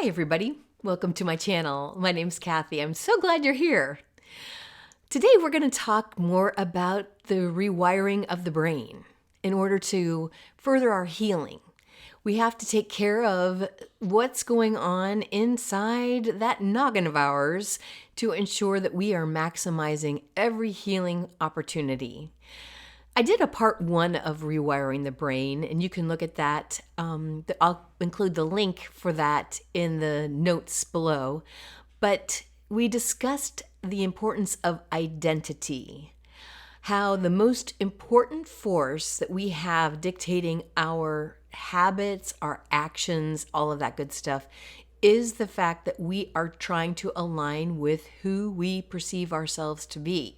Hi, everybody. Welcome to my channel. My name's Kathy. I'm so glad you're here. Today, we're going to talk more about the rewiring of the brain in order to further our healing. We have to take care of what's going on inside that noggin of ours to ensure that we are maximizing every healing opportunity. I did a part 1 of rewiring the brain, and you can look at that. I'll include the link for that in the notes below. But we discussed the importance of identity, how the most important force that we have dictating our habits, our actions, all of that good stuff, is the fact that we are trying to align with who we perceive ourselves to be.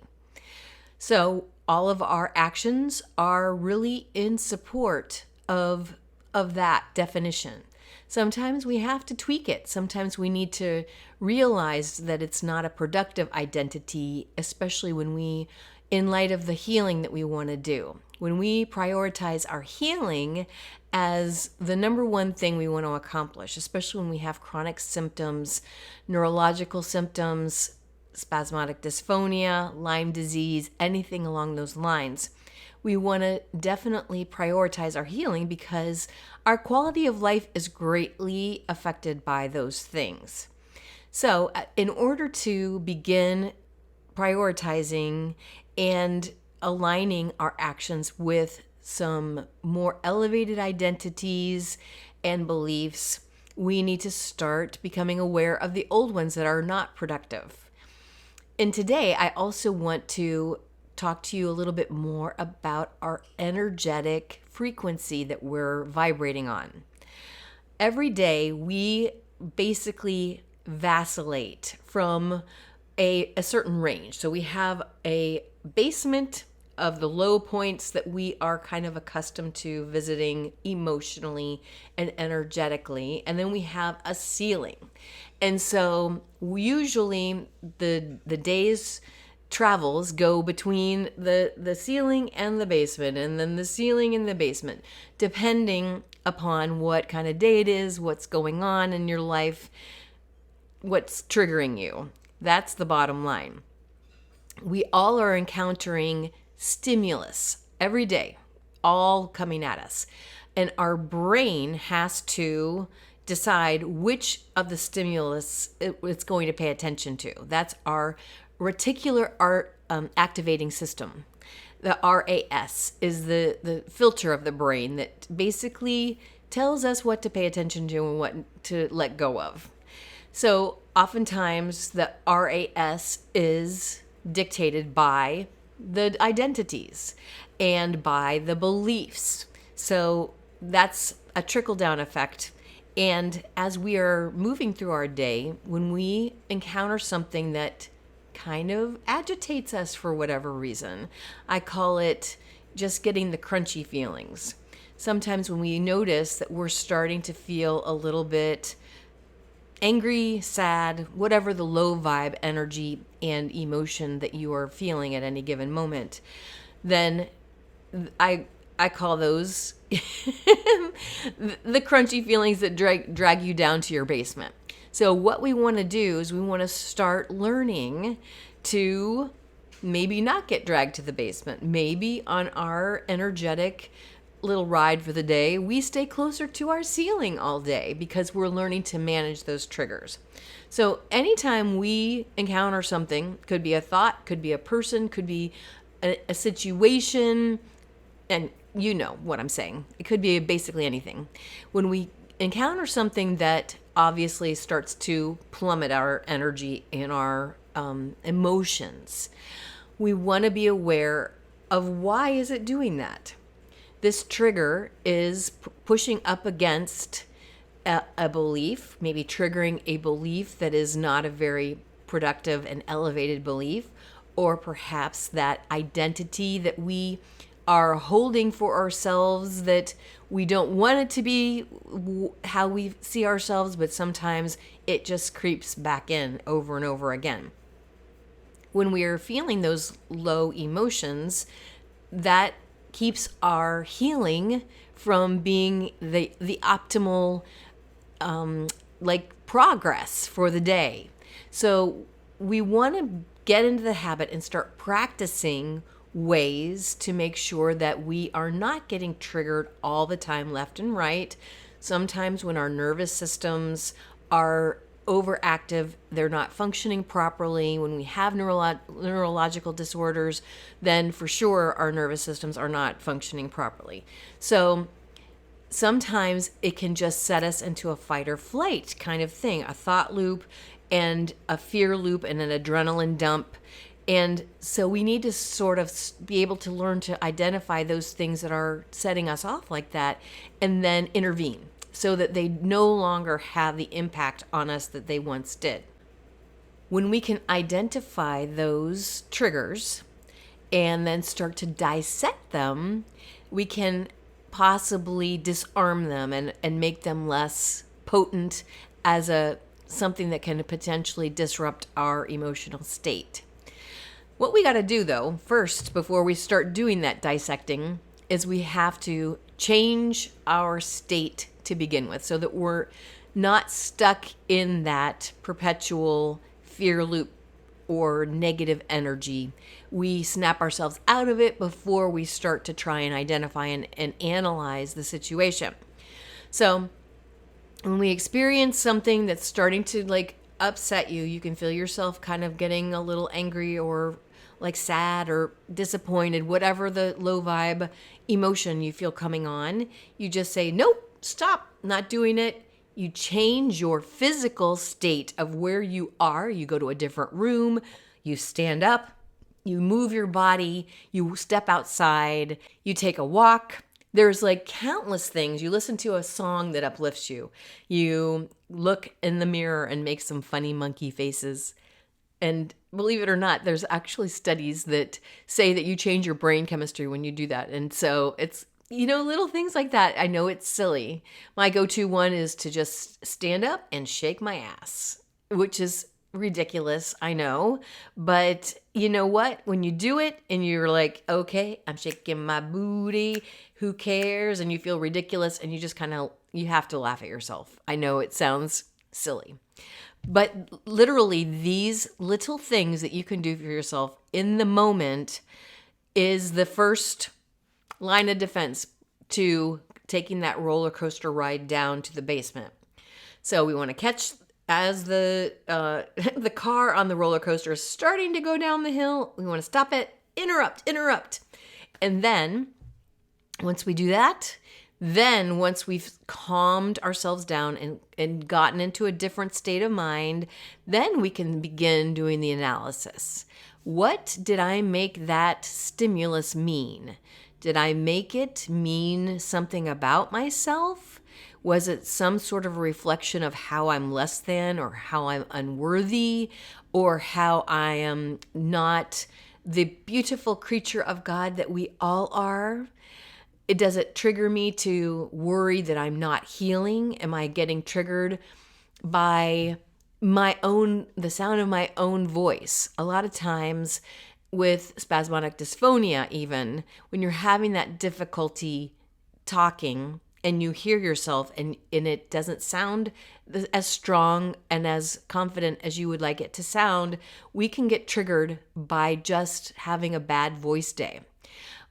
So all of our actions are really in support of that definition. Sometimes we have to tweak it. Sometimes we need to realize that it's not a productive identity, especially when we, in light of the healing that we want to do. When we prioritize our healing as the number one thing we want to accomplish, especially when we have chronic symptoms, neurological symptoms, Spasmodic Dysphonia, Lyme disease, anything along those lines. We want to definitely prioritize our healing because our quality of life is greatly affected by those things. So, in order to begin prioritizing and aligning our actions with some more elevated identities and beliefs, we need to start becoming aware of the old ones that are not productive. And today, I also want to talk to you a little bit more about our energetic frequency that we're vibrating on. Every day, we basically vacillate from a certain range. So we have a basement of the low points that we are kind of accustomed to visiting emotionally and energetically. And then we have a ceiling. And so usually the day's travels go between the ceiling and the basement, and then the ceiling and the basement, depending upon what kind of day it is, what's going on in your life, what's triggering you. That's the bottom line. We all are encountering stimulus every day, all coming at us. And our brain has to decide which of the stimulus it's going to pay attention to. That's our reticular activating system. The RAS is the filter of the brain that basically tells us what to pay attention to and what to let go of. So oftentimes the RAS is dictated by the identities and by the beliefs. So that's a trickle-down effect. And as we are moving through our day, when we encounter something that kind of agitates us for whatever reason, I call it just getting the crunchy feelings. Sometimes when we notice that we're starting to feel a little bit angry, sad, whatever the low vibe energy and emotion that you are feeling at any given moment, then I call those the crunchy feelings that drag you down to your basement. So what we want to do is we want to start learning to maybe not get dragged to the basement. Maybe on our energetic little ride for the day, we stay closer to our ceiling all day because we're learning to manage those triggers. So anytime we encounter something, could be a thought, could be a person, could be a situation, and you know what I'm saying. It could be basically anything. When we encounter something that obviously starts to plummet our energy and our emotions, we want to be aware of why is it doing that. This trigger is pushing up against a belief, maybe triggering a belief that is not a very productive and elevated belief, or perhaps that identity that we are holding for ourselves that we don't want it to be how we see ourselves, but sometimes it just creeps back in over and over again. When we are feeling those low emotions, that keeps our healing from being the optimal like progress for the day. So we want to get into the habit and start practicing ways to make sure that we are not getting triggered all the time, left and right. Sometimes when our nervous systems are overactive, they're not functioning properly. When we have neurological disorders, then for sure our nervous systems are not functioning properly. So sometimes it can just set us into a fight or flight kind of thing, a thought loop and a fear loop and an adrenaline dump. And so we need to sort of be able to learn to identify those things that are setting us off like that and then intervene so that they no longer have the impact on us that they once did. When we can identify those triggers and then start to dissect them, we can possibly disarm them and make them less potent as something that can potentially disrupt our emotional state. What we got to do, though, first, before we start doing that dissecting, is we have to change our state to begin with so that we're not stuck in that perpetual fear loop or negative energy. We snap ourselves out of it before we start to try and identify and analyze the situation. So when we experience something that's starting to like upset you, you can feel yourself kind of getting a little angry or like sad or disappointed, whatever the low vibe emotion you feel coming on, you just say, nope, stop, not doing it. You change your physical state of where you are. You go to a different room, you stand up, you move your body, you step outside, you take a walk. There's like countless things. You listen to a song that uplifts you. You look in the mirror and make some funny monkey faces. And believe it or not, there's actually studies that say that you change your brain chemistry when you do that. And so it's, little things like that. I know it's silly. My go-to one is to just stand up and shake my ass, which is ridiculous, I know. But you know what? When you do it and you're like, okay, I'm shaking my booty, who cares? And you feel ridiculous and you just you have to laugh at yourself. I know it sounds silly. But literally, these little things that you can do for yourself in the moment is the first line of defense to taking that roller coaster ride down to the basement. So we want to catch as the car on the roller coaster is starting to go down the hill. We want to stop it, interrupt. And then once we do that, then once we've calmed ourselves down and gotten into a different state of mind, then we can begin doing the analysis. What did I make that stimulus mean? Did I make it mean something about myself? Was it some sort of a reflection of how I'm less than or how I'm unworthy or how I am not the beautiful creature of God that we all are? Does it trigger me to worry that I'm not healing? Am I getting triggered by the sound of my own voice? A lot of times with spasmodic dysphonia, even when you're having that difficulty talking and you hear yourself and it doesn't sound as strong and as confident as you would like it to sound, we can get triggered by just having a bad voice day.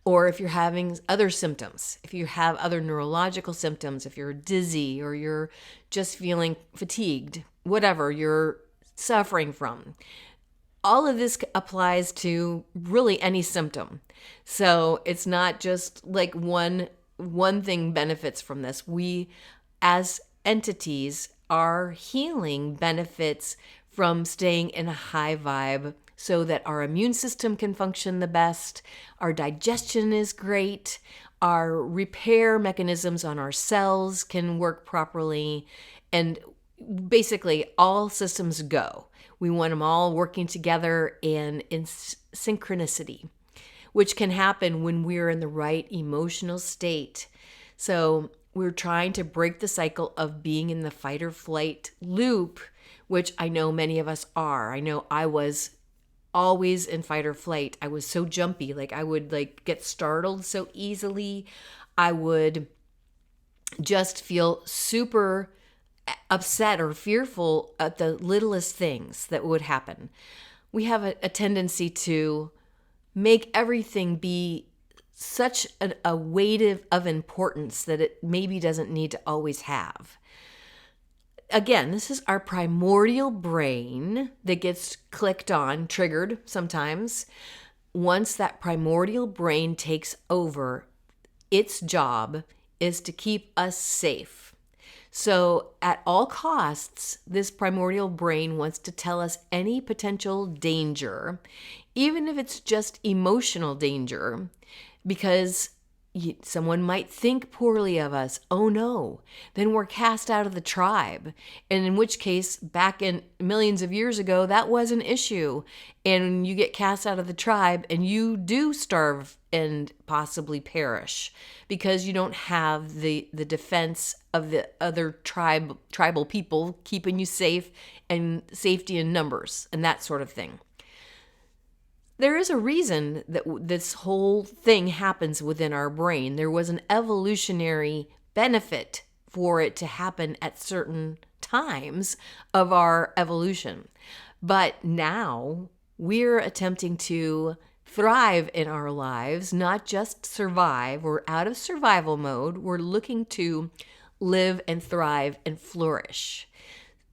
Or if you're having other symptoms, if you have other neurological symptoms, if you're dizzy or you're just feeling fatigued, whatever you're suffering from, all of this applies to really any symptom. So it's not just like one thing benefits from this. We, as entities, our healing benefits from staying in a high vibe so that our immune system can function the best, our digestion is great, our repair mechanisms on our cells can work properly, and basically all systems go. We want them all working together and in synchronicity, which can happen when we're in the right emotional state. So we're trying to break the cycle of being in the fight or flight loop, which I know many of us are. I know I was always in fight or flight. I was so jumpy. Like I would get startled so easily. I would just feel super upset or fearful at the littlest things that would happen. We have a tendency to make everything be such a weight of importance that it maybe doesn't need to always have. Again, this is our primordial brain that gets clicked on, triggered sometimes. Once that primordial brain takes over, its job is to keep us safe. So at all costs, this primordial brain wants to tell us any potential danger, even if it's just emotional danger, because someone might think poorly of us. Oh no, then we're cast out of the tribe. And in which case, back in millions of years ago, that was an issue. And you get cast out of the tribe and you do starve and possibly perish because you don't have the defense of the other tribal people keeping you safe and safety in numbers and that sort of thing. There is a reason that this whole thing happens within our brain. There was an evolutionary benefit for it to happen at certain times of our evolution. But now we're attempting to thrive in our lives, not just survive. We're out of survival mode. We're looking to live and thrive and flourish.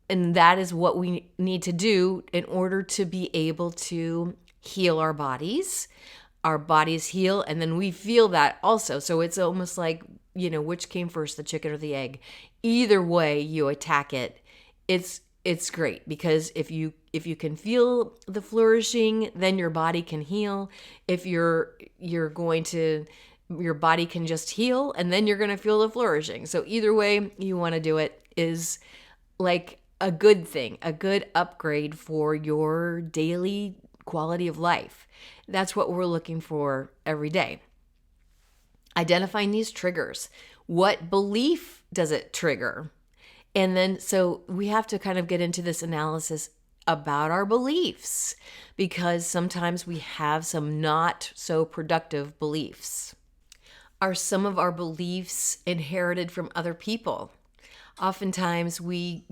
And that is what we need to do in order to be able to heal our bodies. Our bodies heal, and then we feel that also. So it's almost like, which came first, the chicken or the egg? Either way you attack it, it's great, because if you can feel the flourishing, then your body can heal. If your body can just heal, and then you're going to feel the flourishing. So either way you want to do it is like a good thing, a good upgrade for your daily quality of life. That's what we're looking for every day. Identifying these triggers. What belief does it trigger? And then, so we have to kind of get into this analysis about our beliefs, because sometimes we have some not so productive beliefs. Are some of our beliefs inherited from other people? Oftentimes we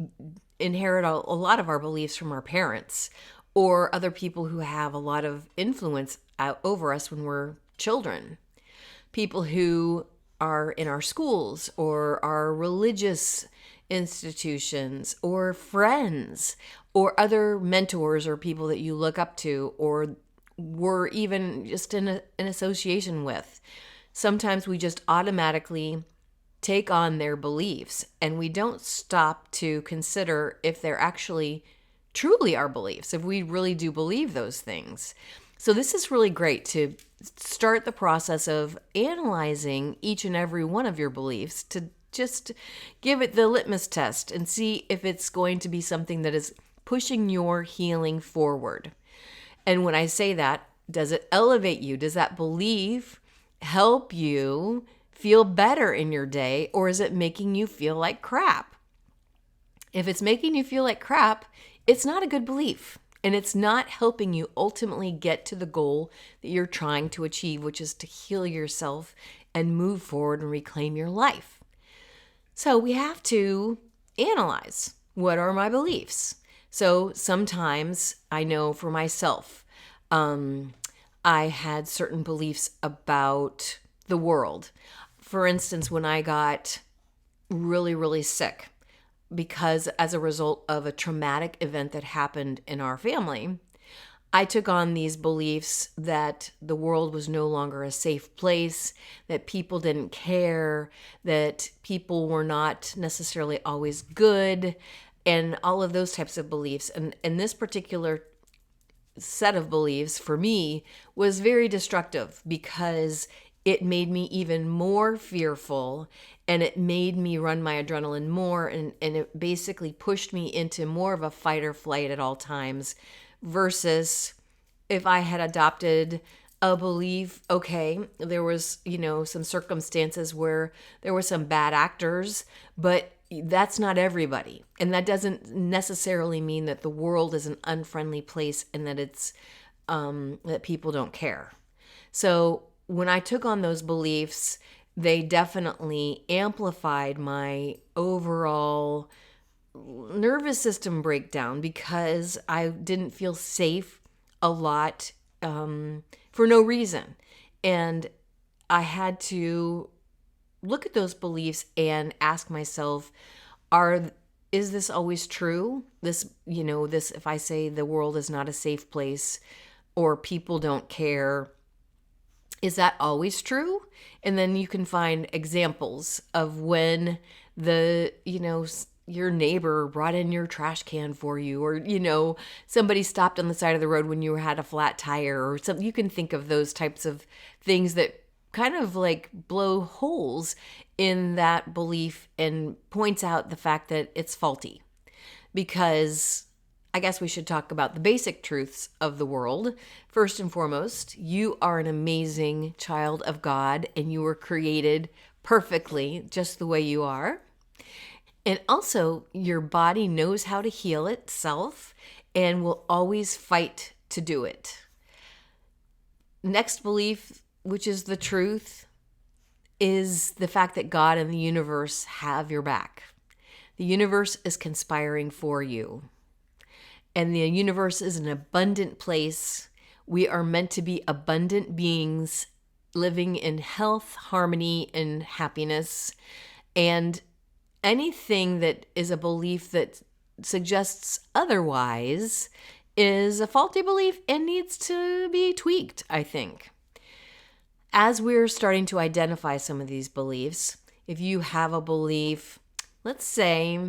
inherit a lot of our beliefs from our parents or other people who have a lot of influence over us when we're children. People who are in our schools or our religious institutions or friends or other mentors or people that you look up to or were even just in an association with. Sometimes we just automatically take on their beliefs and we don't stop to consider if they're actually truly our beliefs, if we really do believe those things. So this is really great to start the process of analyzing each and every one of your beliefs, to just give it the litmus test and see if it's going to be something that is pushing your healing forward. And when I say that, does it elevate you? Does that belief help you feel better in your day, or is it making you feel like crap? If it's making you feel like crap, it's not a good belief, and it's not helping you ultimately get to the goal that you're trying to achieve, which is to heal yourself and move forward and reclaim your life. So we have to analyze, what are my beliefs? So sometimes I know for myself, I had certain beliefs about the world. For instance, when I got really, really sick, because as a result of a traumatic event that happened in our family, I took on these beliefs that the world was no longer a safe place, that people didn't care, that people were not necessarily always good, and all of those types of beliefs. And this particular set of beliefs for me was very destructive because it made me even more fearful, and it made me run my adrenaline more, and it basically pushed me into more of a fight or flight at all times, versus if I had adopted a belief, okay, there was, some circumstances where there were some bad actors, but that's not everybody. And that doesn't necessarily mean that the world is an unfriendly place and that it's that people don't care. So when I took on those beliefs, they definitely amplified my overall nervous system breakdown because I didn't feel safe a lot for no reason. And I had to look at those beliefs and ask myself, is this always true? This, if I say the world is not a safe place or people don't care, is that always true? And then you can find examples of when your neighbor brought in your trash can for you, or, somebody stopped on the side of the road when you had a flat tire or something. You can think of those types of things that kind of like blow holes in that belief and points out the fact that it's faulty. Because I guess we should talk about the basic truths of the world. First and foremost, you are an amazing child of God and you were created perfectly just the way you are. And also, your body knows how to heal itself and will always fight to do it. Next belief, which is the truth, is the fact that God and the universe have your back. The universe is conspiring for you. And the universe is an abundant place. We are meant to be abundant beings living in health, harmony, and happiness. And anything that is a belief that suggests otherwise is a faulty belief and needs to be tweaked, I think. As we're starting to identify some of these beliefs, if you have a belief, let's say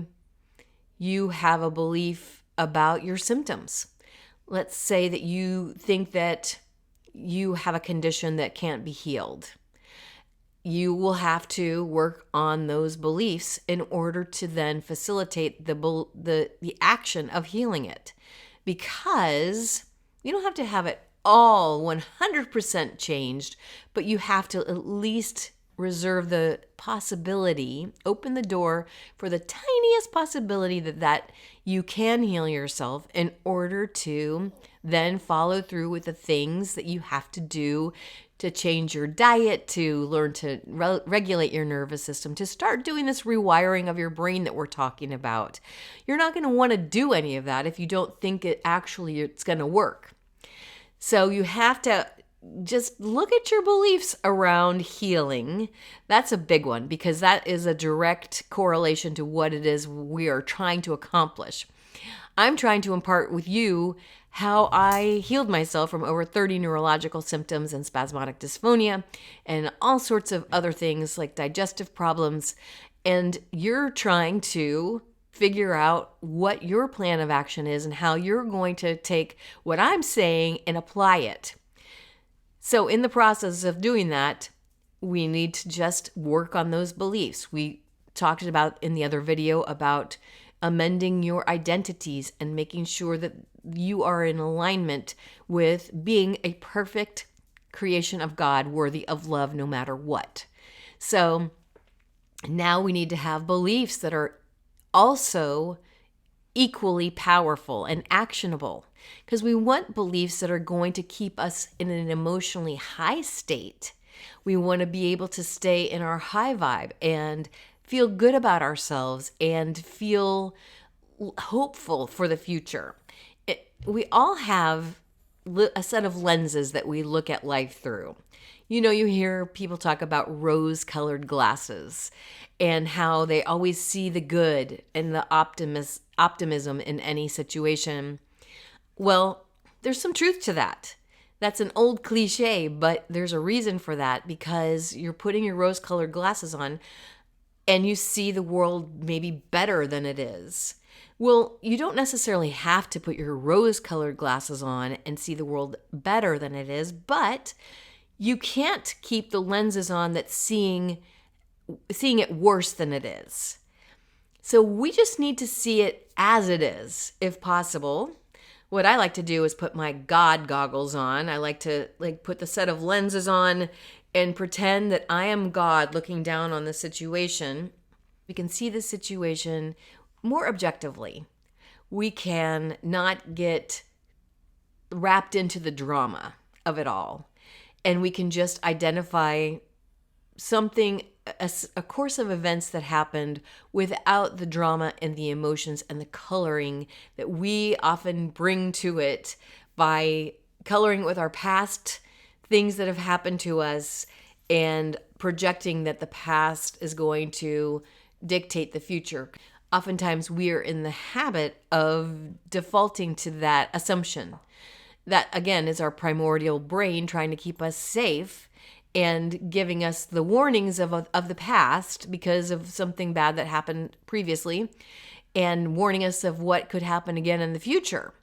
you have a belief about your symptoms. Let's say that you think that you have a condition that can't be healed. You will have to work on those beliefs in order to then facilitate the action of healing it. Because you don't have to have it all 100% changed, but you have to at least reserve the possibility, open the door for the tiniest possibility that you can heal yourself in order to then follow through with the things that you have to do to change your diet, to learn to regulate your nervous system, to start doing this rewiring of your brain that we're talking about. You're not going to want to do any of that if you don't think it's going to work. So you have to just look at your beliefs around healing. That's a big one because that is a direct correlation to what it is we are trying to accomplish. I'm trying to impart with you how I healed myself from over 30 neurological symptoms and spasmodic dysphonia and all sorts of other things like digestive problems. And you're trying to figure out what your plan of action is and how you're going to take what I'm saying and apply it. So in the process of doing that, we need to just work on those beliefs. We talked about in the other video about amending your identities and making sure that you are in alignment with being a perfect creation of God, worthy of love no matter what. So now we need to have beliefs that are also equally powerful and actionable, because we want beliefs that are going to keep us in an emotionally high state. We want to be able to stay in our high vibe and feel good about ourselves and feel hopeful for the future. We all have a set of lenses that we look at life through. You hear people talk about rose-colored glasses and how they always see the good and the optimism in any situation. Well, there's some truth to that. That's an old cliche, but there's a reason for that, because you're putting your rose-colored glasses on and you see the world maybe better than it is. Well, you don't necessarily have to put your rose-colored glasses on and see the world better than it is, but you can't keep the lenses on that's seeing it worse than it is. So we just need to see it as it is, if possible. What I like to do is put my God goggles on. I like to put the set of lenses on and pretend that I am God looking down on the situation. We can see the situation more objectively. We can not get wrapped into the drama of it all. And we can just identify something a course of events that happened without the drama and the emotions and the coloring that we often bring to it by coloring with our past things that have happened to us and projecting that the past is going to dictate the future. Oftentimes, we are in the habit of defaulting to that assumption. That, again, is our primordial brain trying to keep us safe and giving us the warnings of the past because of something bad that happened previously and warning us of what could happen again in the future.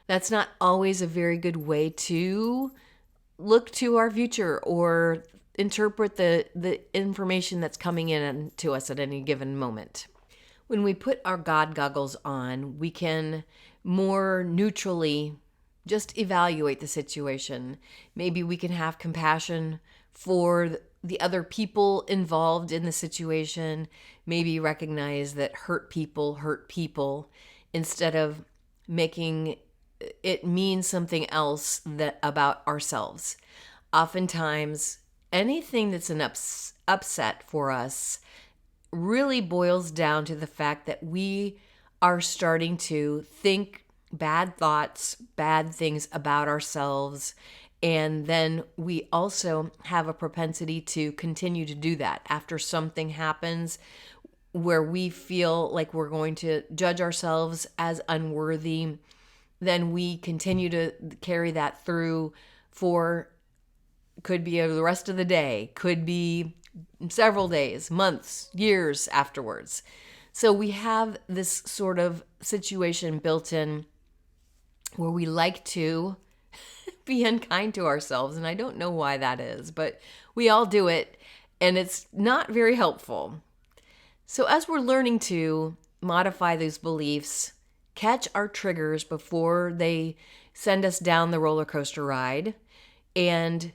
That's not always a very good way to look to our future or interpret the information that's coming in to us at any given moment. When we put our God goggles on, we can more neutrally just evaluate the situation. Maybe we can have compassion for the other people involved in the situation. Maybe recognize that hurt people instead of making it mean something else that about ourselves. Oftentimes, anything that's an upset for us really boils down to the fact that we are starting to think bad thoughts, bad things about ourselves, and then we also have a propensity to continue to do that after something happens where we feel like we're going to judge ourselves as unworthy. Then we continue to carry that through for, could be the rest of the day, could be several days, months, years afterwards. So we have this sort of situation built in where we like to be unkind to ourselves. And I don't know why that is, but we all do it, and it's not very helpful. So as we're learning to modify those beliefs, catch our triggers before they send us down the roller coaster ride, and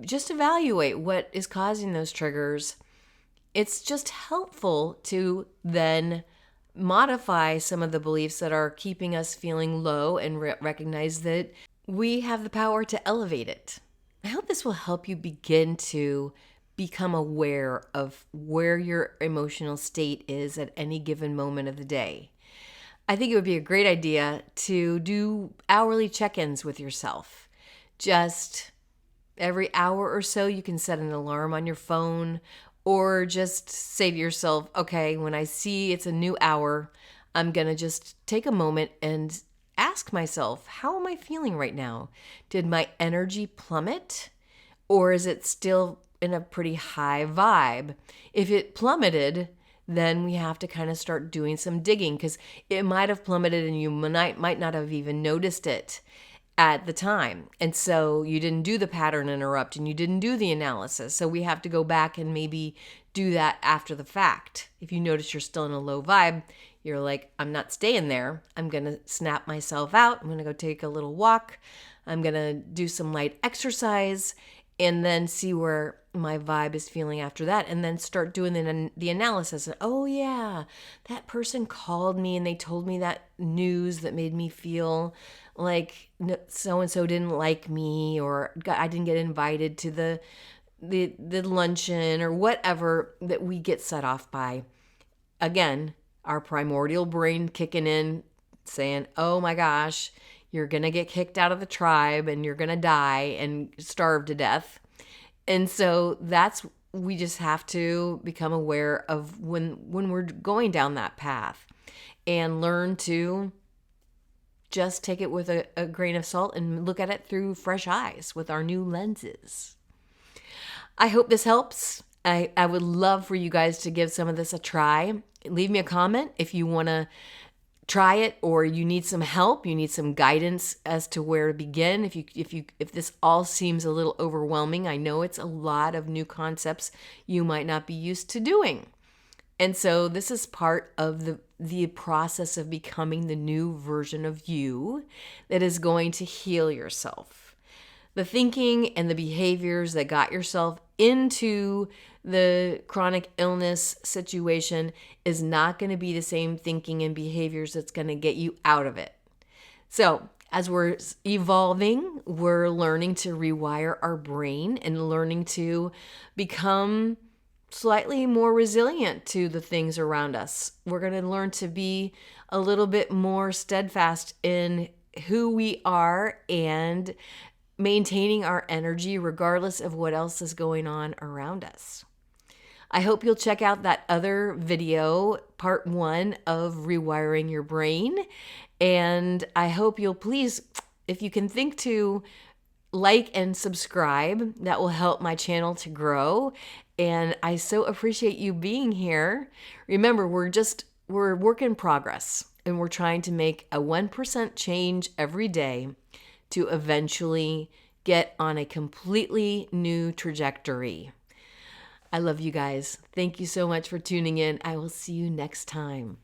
just evaluate what is causing those triggers. It's just helpful to then modify some of the beliefs that are keeping us feeling low and recognize that we have the power to elevate it. I hope this will help you begin to become aware of where your emotional state is at any given moment of the day. I think it would be a great idea to do hourly check-ins with yourself. Just every hour or so, you can set an alarm on your phone, or just say to yourself, okay, when I see it's a new hour, I'm going to just take a moment and ask myself, how am I feeling right now? Did my energy plummet, or is it still in a pretty high vibe? If it plummeted, then we have to kind of start doing some digging, because it might have plummeted and you might not have even noticed it at the time. And so you didn't do the pattern interrupt and you didn't do the analysis. So we have to go back and maybe do that after the fact. If you notice you're still in a low vibe, you're like, I'm not staying there. I'm going to snap myself out. I'm going to go take a little walk. I'm going to do some light exercise and then see where my vibe is feeling after that, and then start doing the analysis. And, oh yeah, that person called me and they told me that news that made me feel like so-and-so didn't like me, or I didn't get invited to the luncheon, or whatever that we get set off by. Again, our primordial brain kicking in, saying, oh my gosh, you're going to get kicked out of the tribe and you're going to die and starve to death. And so we just have to become aware of when we're going down that path, and learn to just take it with a grain of salt and look at it through fresh eyes with our new lenses. I hope this helps. I would love for you guys to give some of this a try. Leave me a comment if you want to try it, or you need some help, you need some guidance as to where to begin. If this all seems a little overwhelming, I know it's a lot of new concepts you might not be used to doing. And so this is part of the process of becoming the new version of you that is going to heal yourself. The thinking and the behaviors that got yourself into the chronic illness situation is not going to be the same thinking and behaviors that's going to get you out of it. So as we're evolving, we're learning to rewire our brain and learning to become slightly more resilient to the things around us. We're going to learn to be a little bit more steadfast in who we are and maintaining our energy regardless of what else is going on around us. I hope you'll check out that other video, part 1 of Rewiring Your Brain. And I hope you'll please, if you can think to like and subscribe, that will help my channel to grow. And I so appreciate you being here. Remember, we're work in progress, and we're trying to make a 1% change every day to eventually get on a completely new trajectory. I love you guys. Thank you so much for tuning in. I will see you next time.